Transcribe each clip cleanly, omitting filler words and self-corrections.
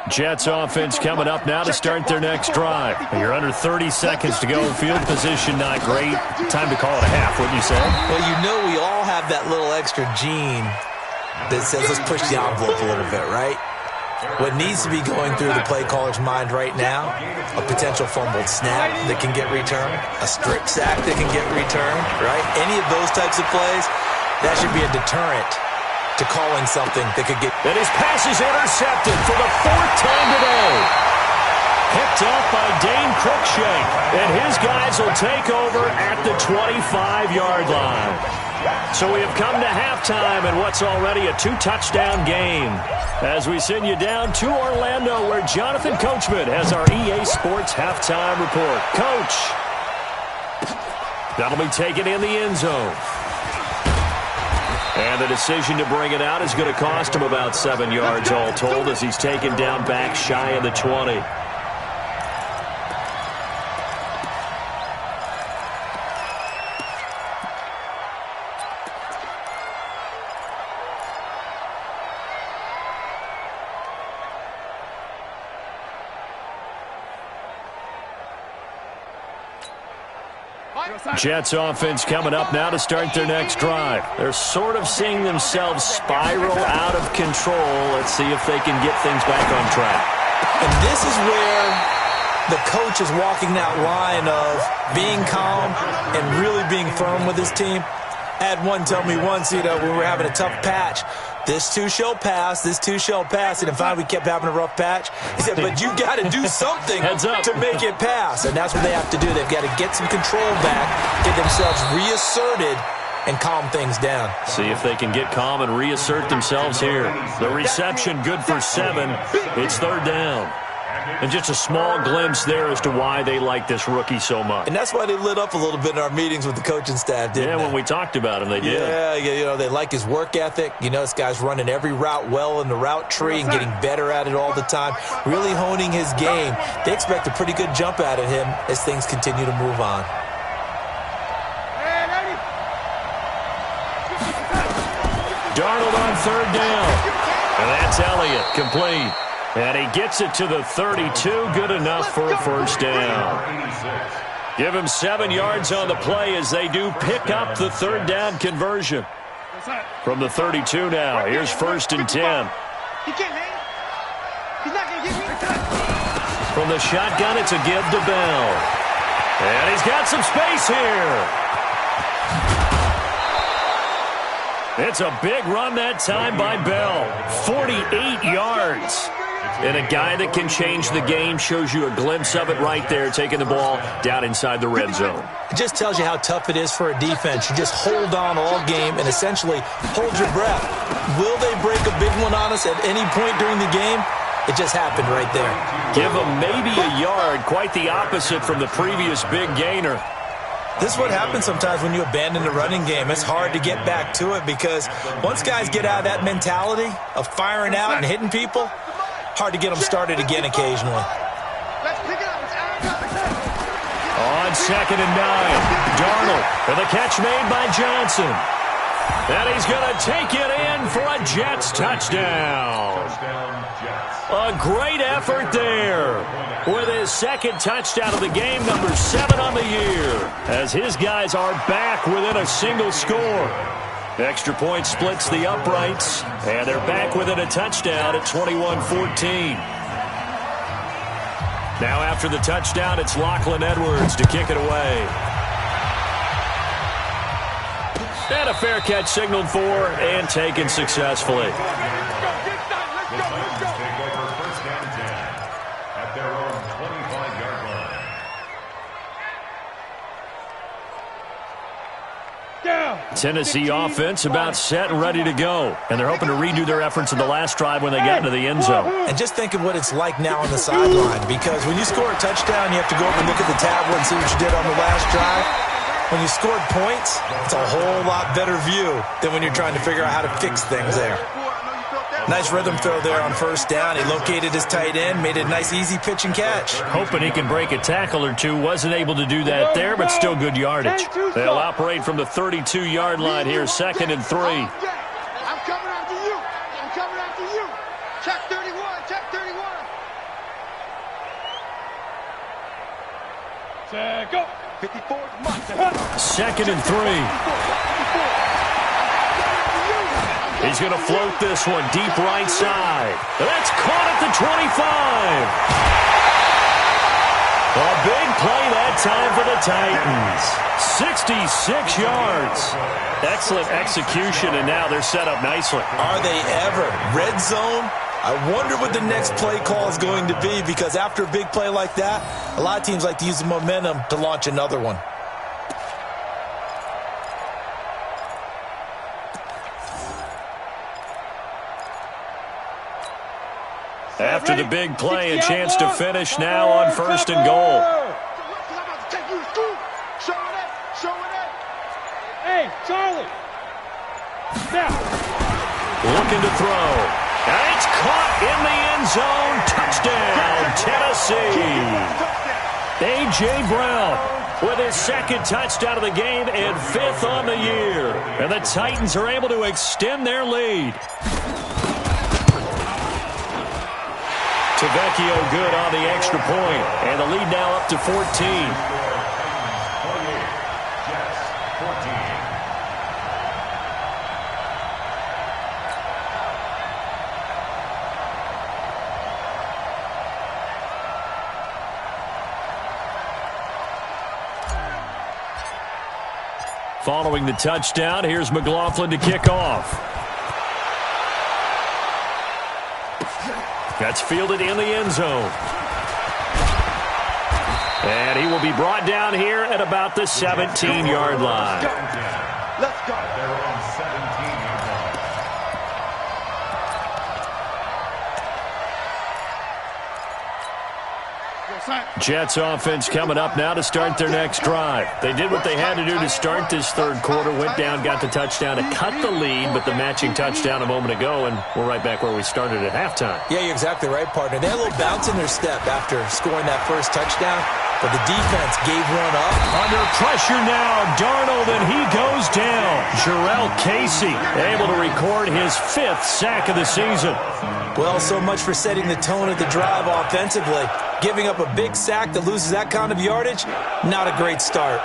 Jets offense coming up now to start their next drive. You're under 30 seconds to go. Field position not great. Time to call it a half, wouldn't you say? Well, you know we all have that little extra gene that says let's push the envelope a little bit, right? What needs to be going through the play caller's mind right now, a potential fumbled snap that can get returned, a strip sack that can get returned, right? Any of those types of plays, that should be a deterrent to calling something that could get... And his pass is intercepted for the 4th time today. Picked up by Dane Cruikshank. And his guys will take over at the 25-yard line. So we have come to halftime in what's already a 2-touchdown game. As we send you down to Orlando, where Jonathan Coachman has our EA Sports halftime report. Coach. That'll be taken in the end zone. And the decision to bring it out is going to cost him about 7 yards all told as he's taken down back shy of the 20. Jets offense coming up now to start their next drive. They're sort of seeing themselves spiral out of control. Let's see if they can get things back on track. And this is where the coach is walking that line of being calm and really being firm with his team. I had one tell me once, when we were having a tough patch, this too shall pass, this too shall pass. And finally we kept having a rough patch. He said, but you got to do something to make it pass. And that's what they have to do. They've got to get some control back, get themselves reasserted, and calm things down. See if they can get calm and reassert themselves here. The reception good for 7. It's 3rd down. And just a small glimpse there as to why they like this rookie so much. And that's why they lit up a little bit in our meetings with the coaching staff, didn't they? Yeah, when we talked about him, they did. Yeah, they like his work ethic. This guy's running every route well in the route tree and getting better at it all the time, really honing his game. They expect a pretty good jump out of him as things continue to move on. Darnold on 3rd down. And that's Elliott, complete. And he gets it to the 32, good enough for a 1st down. Give him 7 yards on the play as they do pick up the 3rd down conversion. From the 32 now, here's 1st and 10. From the shotgun, it's a give to Bell. And he's got some space here. It's a big run that time by Bell. 48 yards. And a guy that can change the game, shows you a glimpse of it right there, taking the ball down inside the red zone. It just tells you how tough it is for a defense. You just hold on all game and essentially hold your breath. Will they break a big one on us at any point during the game? It just happened right there. Give them maybe a yard, quite the opposite from the previous big gainer. This is what happens sometimes when you abandon the running game. It's hard to get back to it because once guys get out of that mentality of firing out and hitting people, hard to get them started again occasionally. On 2nd and 9, Darnold with a catch made by Johnson. And he's going to take it in for a Jets touchdown. A great effort there with his 2nd touchdown of the game, number 7 on the year, as his guys are back within a single score. Extra point splits the uprights, and they're back within a touchdown at 21-14. Now after the touchdown, it's Lachlan Edwards to kick it away. And a fair catch signaled for and taken successfully. Tennessee offense about set and ready to go. And they're hoping to redo their efforts in the last drive when they got into the end zone. And just think of what it's like now on the sideline, because when you score a touchdown, you have to go over and look at the tablet and see what you did on the last drive. When you scored points, it's a whole lot better view than when you're trying to figure out how to fix things there. Nice rhythm throw there on 1st down. He located his tight end, made a nice easy pitch and catch. Hoping he can break a tackle or two. Wasn't able to do that there, but still good yardage. They'll operate from the 32-yard line here, 2nd and 3. I'm coming after you. I'm coming after you. Check 31. Check 31. Go. 2nd and 3. He's going to float this one deep right side. That's caught at the 25. A big play that time for the Titans. 66 yards. Excellent execution, and now they're set up nicely. Are they ever? Red zone? I wonder what the next play call is going to be, because after a big play like that, a lot of teams like to use the momentum to launch another one. After the big play, a chance to finish now on 1st and goal. Hey, Charlie. Now. Looking to throw. And it's caught in the end zone. Touchdown, Tennessee. A.J. Brown with his 2nd touchdown of the game and 5th on the year. And the Titans are able to extend their lead. Tavecchio good on the extra point. And the lead now up to 14. Following the touchdown, here's McLaughlin to kick off. That's fielded in the end zone. And he will be brought down here at about the 17-yard line. Let's go. They're on 17-yard line. Jets offense coming up now to start their next drive. They did what they had to do to start this 3rd quarter. Went down, got the touchdown to cut the lead, but the matching touchdown a moment ago, and we're right back where we started at halftime. Yeah, you're exactly right, partner. They had a little bounce in their step after scoring that first touchdown, but the defense gave one up. Under pressure now, Darnold, and he goes down. Jurrell Casey able to record his 5th sack of the season. Well, so much for setting the tone of the drive offensively. Giving up a big sack that loses that kind of yardage, not a great start.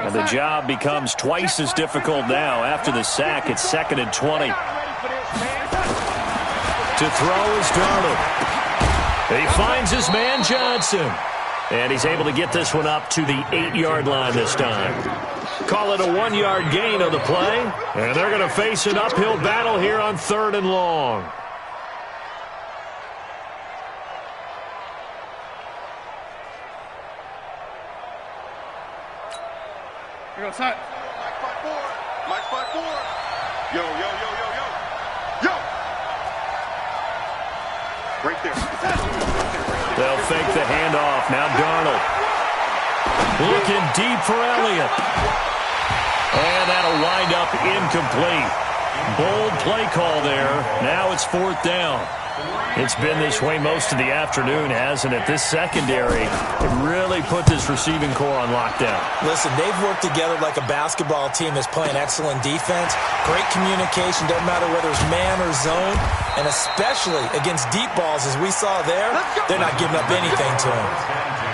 And the job becomes twice as difficult now. After the sack, it's 2nd and 20. To throw is Darnold. He finds his man Johnson. And he's able to get this one up to the 8-yard line this time. Call it a 1-yard gain on the play. And they're going to face an uphill battle here on 3rd and long. Here goes Mike 5-4. Mike 5-4. Yo, yo, yo, yo, yo. Yo. Right there. They'll fake the handoff. Now Darnold. Looking deep for Elliott. And that'll wind up incomplete. Bold play call there. Now it's 4th down. It's been this way most of the afternoon, hasn't it? This secondary really put this receiving core on lockdown. Listen, they've worked together like a basketball team that's playing excellent defense. Great communication, doesn't matter whether it's man or zone. And especially against deep balls, as we saw there, they're not giving up anything to him.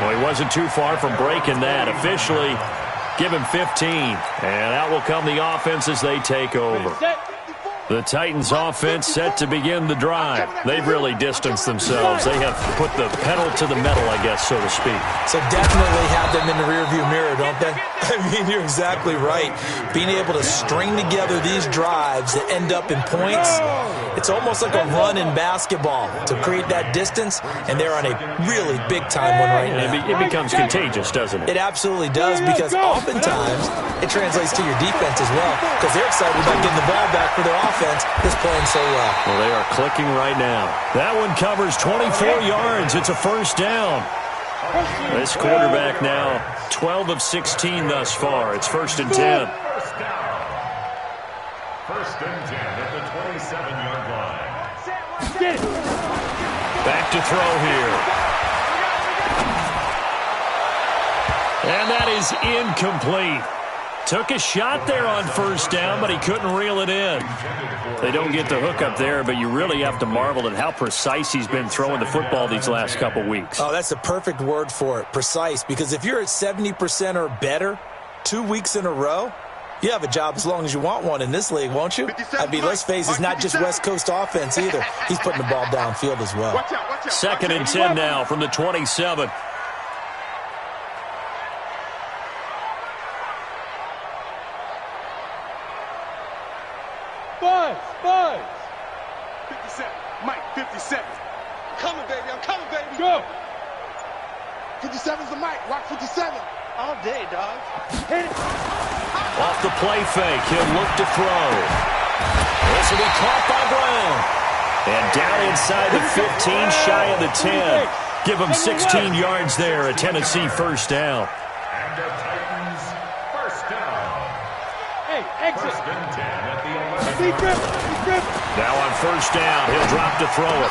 Well, he wasn't too far from breaking that. Officially, give him 15. And out will come the offense as they take over. The Titans offense set to begin the drive. They've really distanced themselves. They have put the pedal to the metal, I guess, so to speak. So definitely have them in the rearview mirror, don't they? I mean, you're exactly right. Being able to string together these drives that end up in points, it's almost like a run in basketball to create that distance, and they're on a really big-time one right now. It becomes contagious, doesn't it? It absolutely does, because oftentimes it translates to your defense as well, because they're excited about getting the ball back for their offense. That's playing so well. Well, they are clicking right now. That one covers 24 yards. It's a 1st down. This quarterback now 12 of 16 thus far. It's 1st and 10. 1st and 10 at the 27-yard line. Back to throw here. And that is incomplete. Took a shot there on first down, but he couldn't reel it in. They don't get the hook up there, but you really have to marvel at how precise he's been throwing the football these last couple weeks. Oh, that's the perfect word for it, precise, because if you're at 70% or better 2 weeks in a row, you have a job as long as you want one in this league, won't you? I mean, let's face it, it's not just West Coast offense either. He's putting the ball downfield as well. Watch out, watch out. Second and 10 now from the 27. Buzz. 57. Mike, 57. I'm coming, baby. Go. 57's the Mike. Rock 57. All day, dog. Hit it. Off the play fake, he'll look to throw. This will be caught by Brown. And down inside the 15, shy of the 10. Give him 16 yards there, a Tennessee first down. And the Titans first down. Hey, exit. First and 10 at the 11. He tripped. Now on first down, he'll drop to throw it.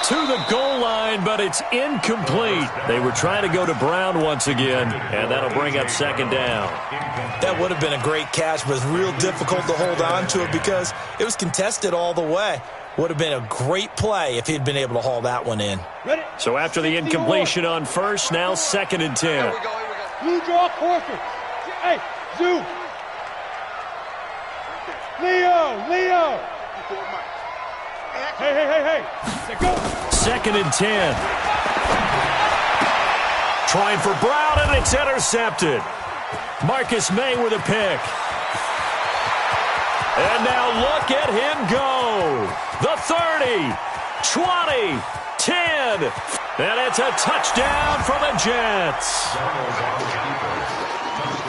To the goal line, but it's incomplete. They were trying to go to Brown once again, and that'll bring up second down. That would have been a great catch, but it's real difficult to hold on to it because it was contested all the way. Would have been a great play if he'd been able to haul that one in. Ready? So after the incompletion on first, now second and 10. Blue draw quarter. Hey, Zoo. Leo. Hey. Let's go. Second and 10. Trying for Brown, and it's intercepted. Marcus May with a pick. And now look at him go. The 30, 20, 10. And it's a touchdown for the Jets.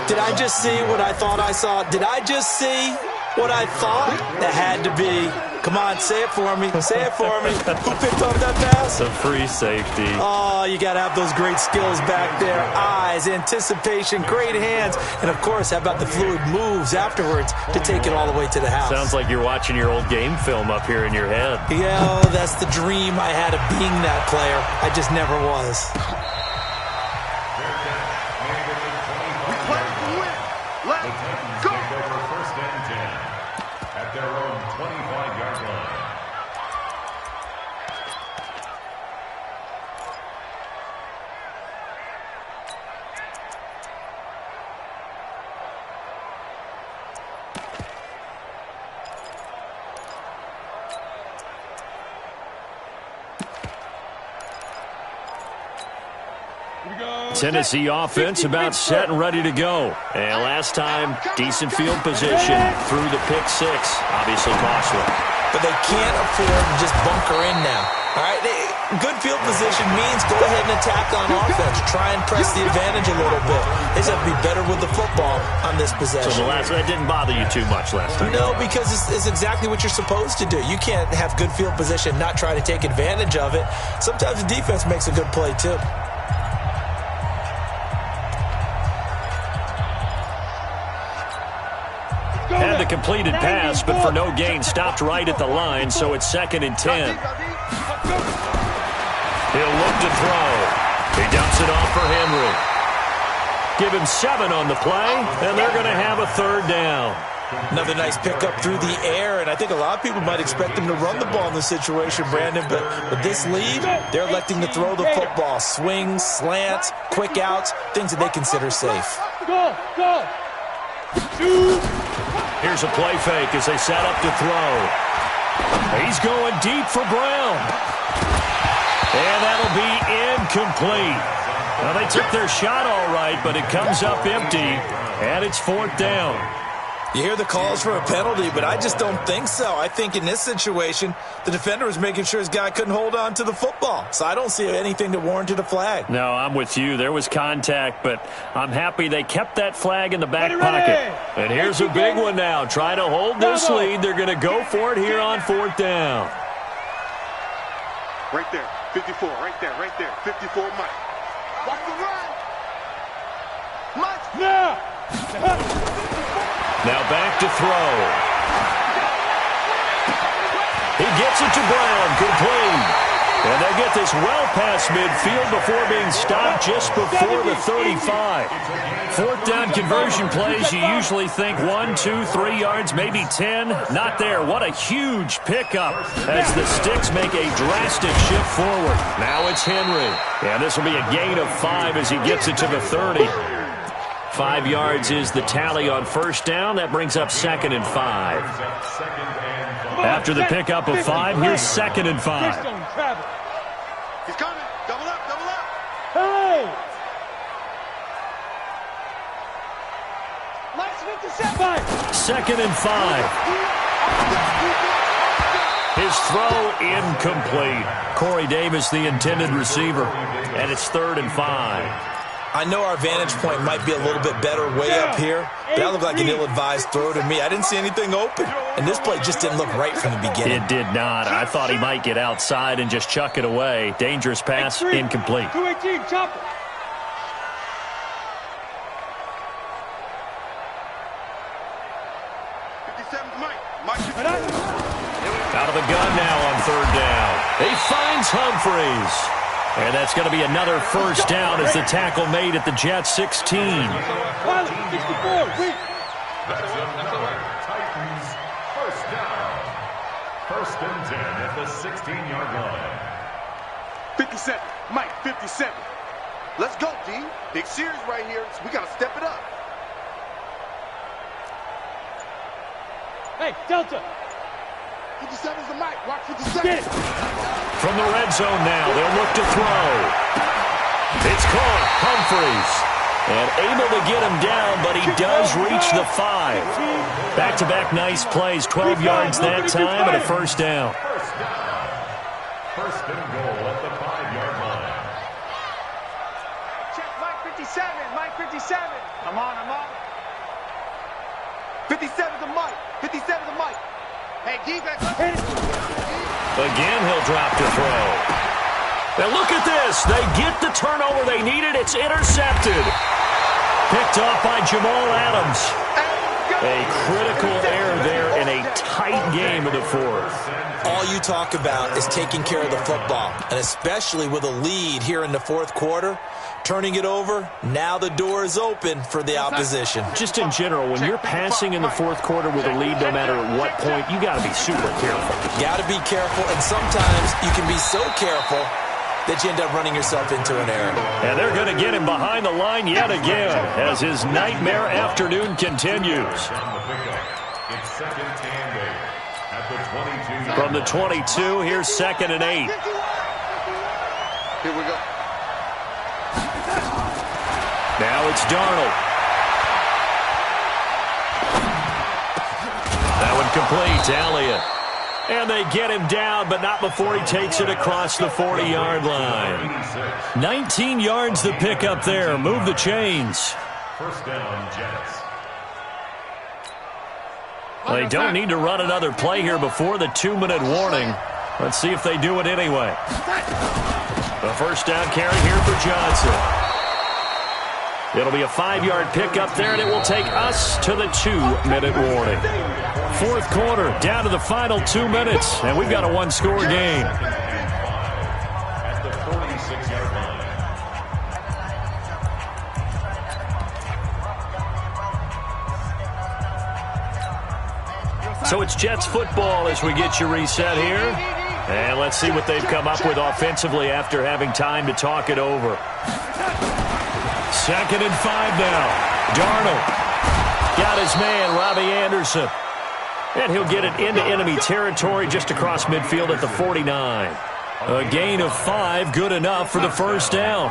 Did I just see what I thought I saw? Did I just see what I thought? That had to be. Come on, say it for me. Say it for me. Who picked up that pass? A free safety. Oh, you got to have those great skills back there. Eyes, anticipation, great hands. And, of course, how about the fluid moves afterwards to take it all the way to the house? Sounds like you're watching your old game film up here in your head. Yeah, that's the dream I had of being that player. I just never was. We play to win. Let's go. Take over first and 10 at their own 25-yard line. Tennessee offense about set and ready to go. And last time, decent field position through the pick six. Obviously costly. But they can't afford to just bunker in now. All right, good field position means go ahead and attack on offense. Try and press the advantage a little bit. They just have to be better with the football on this possession. So that didn't bother you too much last time? No, because it's exactly what you're supposed to do. You can't have good field position, not try to take advantage of it. Sometimes the defense makes a good play, too. Had the completed pass, but for no gain, stopped right at the line, so it's second and 10. He'll look to throw. He dumps it off for Henry. Give him 7 on the play, and they're going to have a third down. Another nice pickup through the air, and I think a lot of people might expect them to run the ball in this situation, Brandon, but with this lead, they're electing to throw the football. Swings, slants, quick outs, things that they consider safe. Go. Here's a play fake as they set up to throw. He's going deep for Brown. And that'll be incomplete. Well, they took their shot all right, but it comes up empty, and it's fourth down. You hear the calls for a penalty, but I just don't think so. I think in this situation, the defender was making sure his guy couldn't hold on to the football. So I don't see anything that warranted a flag. No, I'm with you. There was contact, but I'm happy they kept that flag in the back pocket. And here's a big one now. Trying to hold this lead. They're going to go for it here on fourth down. Right there. 54. Right there. 54, Mike. Watch the run. Mike. Now. Now back to throw. He gets it to Brown, complete. And they get this well past midfield before being stopped just before the 35. Fourth down conversion plays, you usually think 1, 2, 3 yards, maybe 10. Not there. What a huge pickup as the Sticks make a drastic shift forward. Now it's Henry. And this will be a gain of 5 as he gets it to the 30. 5 yards is the tally on first down. That brings up 2nd and 5. After the pickup of 5, here's 2nd and 5. He's coming. Double up, double up. Hey! Nice 57. 2nd and 5. His throw incomplete. Corey Davis, the intended receiver. And it's 3rd and 5. I know our vantage point might be a little bit better way up here, but that looked like an ill-advised throw to me. I didn't see anything open, and this play just didn't look right from the beginning. It did not. I thought he might get outside and just chuck it away. Dangerous pass, incomplete. 218, chopper. Out of the gun now on 3rd down. He finds Humphreys. And that's going to be another first down as the tackle made at the Jets 16. 64. Titans, first down. 1st and 10 at the 16-yard line. 57. Mike, 57. Let's go, D. Big series right here, so we got to step it up. Hey, Delta. 57's the Mike. Watch 57. Get it. From the red zone now, they'll look to throw. It's caught, Humphreys. And able to get him down, but he does reach the 5. Back-to-back nice plays, 12 yards that time and a first down. First and goal at the 5-yard line. Check Mike 57. Mike 57. I'm on. 57's the Mike. 57's the Mike. Hey, defense. Again, he'll drop to throw. Now look at this. They get the turnover they needed. It's intercepted. Picked off by Jamal Adams. A critical error there in a tight game of the 4th. All you talk about is taking care of the football, and especially with a lead here in the 4th quarter, turning it over, now the door is open for the opposition. Just in general, when you're passing in the 4th quarter with a lead, no matter at what point, you got to be super careful. Got to be careful, and sometimes you can be so careful that you end up running yourself into an error. And they're going to get him behind the line yet again as his nightmare afternoon continues. It's 2nd and 8 at the 22. From the 22, here's 2nd and 8. Here we go. Now it's Darnold. That one complete to Elliott. And they get him down, but not before he takes it across the 40-yard line. 19 yards the pickup there. Move the chains. First down, Jets. They don't need to run another play here before the 2-minute warning. Let's see if they do it anyway. The first down carry here for Johnson. It'll be a 5-yard pickup there, and it will take us to the 2-minute warning. 4th quarter, down to the final 2 minutes, and we've got a 1-score game. At the 46-yard line. So it's Jets football as we get you reset here. And let's see what they've come up with offensively after having time to talk it over. 2nd and 5 now. Darnold got his man, Robbie Anderson. And he'll get it into enemy territory just across midfield at the 49. A gain of 5, good enough for the first down.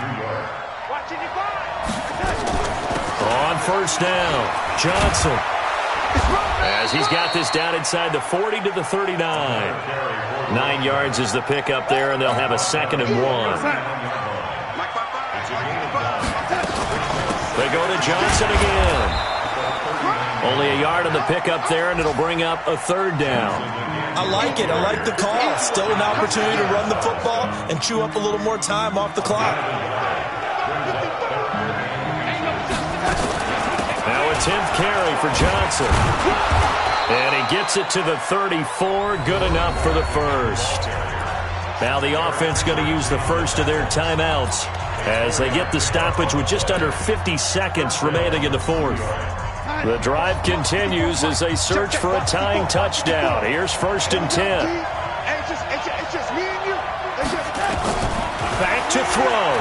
On first down, Johnson. As he's got this down inside the 40 to the 39. 9 yards is the pickup there, and they'll have a 2nd and 1. They go to Johnson again. Only a yard on the pickup there, and it'll bring up a 3rd down. I like it. I like the call. Still an opportunity to run the football and chew up a little more time off the clock. Now a 10th carry for Johnson. And he gets it to the 34. Good enough for the first. Now the offense going to use the first of their timeouts as they get the stoppage with just under 50 seconds remaining in the fourth. The drive continues as they search for a tying touchdown. Here's 1st and 10. It's just me and you. Back to throw.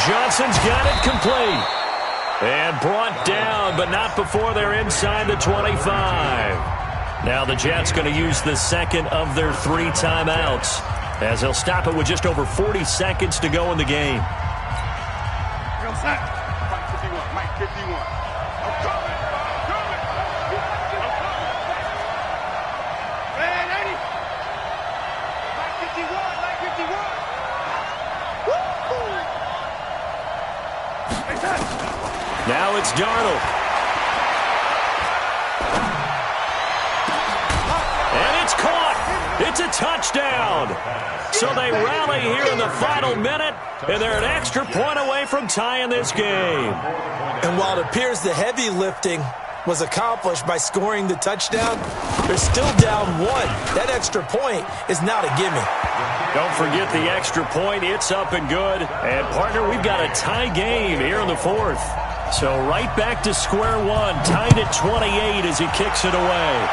Johnson's got it complete. And brought down, but not before they're inside the 25. Now the Jets going to use the second of their 3 timeouts as they'll stop it with just over 40 seconds to go in the game. Mike 51. Mike 51. I'm coming. Man, Eddie. Mike 51. Mike 51. Now it's Darnold. And it's caught. It's a touchdown. So they rally here in the final minute, and they're an extra point away from tying this game. And while it appears the heavy lifting was accomplished by scoring the touchdown, they're still down 1. That extra point is not a gimme. Don't forget the extra point. It's up and good. And, partner, we've got a tie game here in the fourth. So right back to square one, tied at 28 as he kicks it away.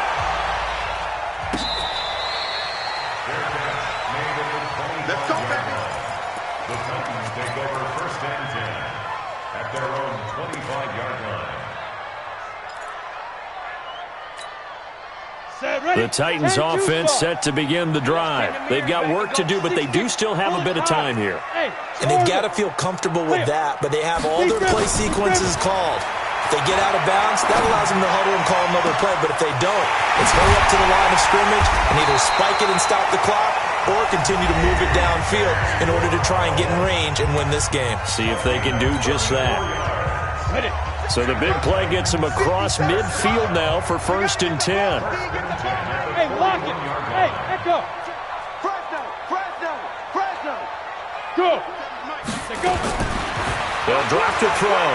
Let's go, baby. The Titans take over 1st and 10 at their own 25-yard line. The Titans offense set to begin the drive. They've got work to do, but they do still have a bit of time here. And they've got to feel comfortable with that, but they have all their play sequences called. If they get out of bounds, that allows them to huddle and call another play, but if they don't, it's hurry up to the line of scrimmage and either spike it and stop the clock or continue to move it downfield in order to try and get in range and win this game. See if they can do just that. So the big play gets them across midfield now for 1st and 10. Hey, lock it. Hey, echo. Fresno. Go. Go. They'll drop to throw.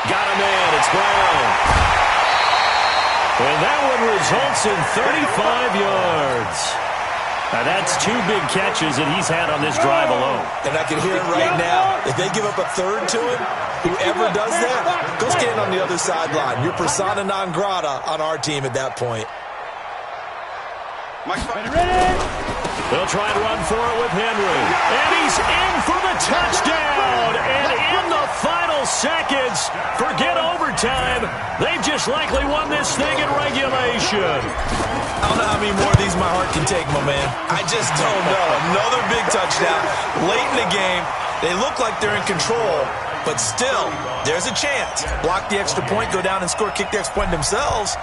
Got a man. It's Brown. And that one results in 35 yards. Now that's 2 big catches that he's had on this drive alone. And I can hear it right now. If they give up a third to him, whoever does that, go stand on the other sideline. You're persona non grata on our team at that point. Ready? They'll try and run for it with Henry. And he's in for the touchdown. And in the final seconds, forget overtime. They've just likely won this thing in regulation. I don't know how many more of these my heart can take, my man. I just don't know. Another big touchdown late in the game. They look like they're in control, but still, there's a chance. Block the extra point, go down and score, kick the extra point themselves.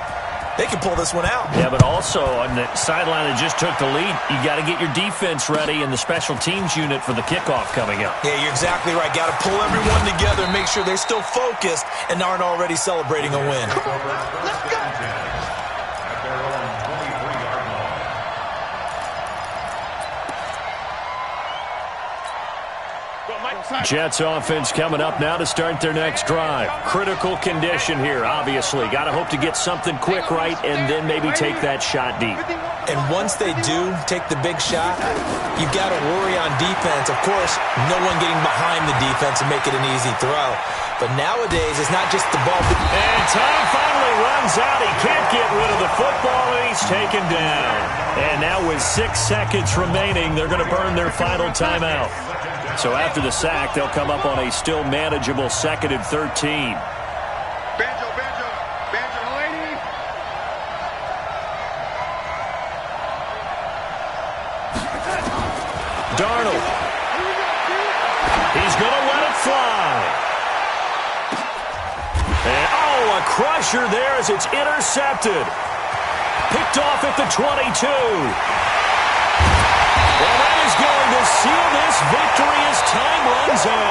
They can pull this one out. Yeah, but also on the sideline that just took the lead, you got to get your defense ready and the special teams unit for the kickoff coming up. Yeah, you're exactly right. Got to pull everyone together and make sure they're still focused and aren't already celebrating a win. Let's go. At their own 23-yard line. Jets offense coming up now to start their next drive. Critical condition here, obviously. Got to hope to get something quick right and then maybe take that shot deep. And once they do take the big shot, you've got to worry on defense. Of course, no one getting behind the defense and make it an easy throw. But nowadays, it's not just the ball. And time finally runs out. He can't get rid of the football, and he's taken down. And now with 6 seconds remaining, they're going to burn their final timeout. So after the sack, they'll come up on a still manageable 2nd and 13. Banjo, lady. Darnold. He's going to let it fly. And, a crusher there as it's intercepted. Picked off at the 22. Well, that is going to seal this victory as time runs out.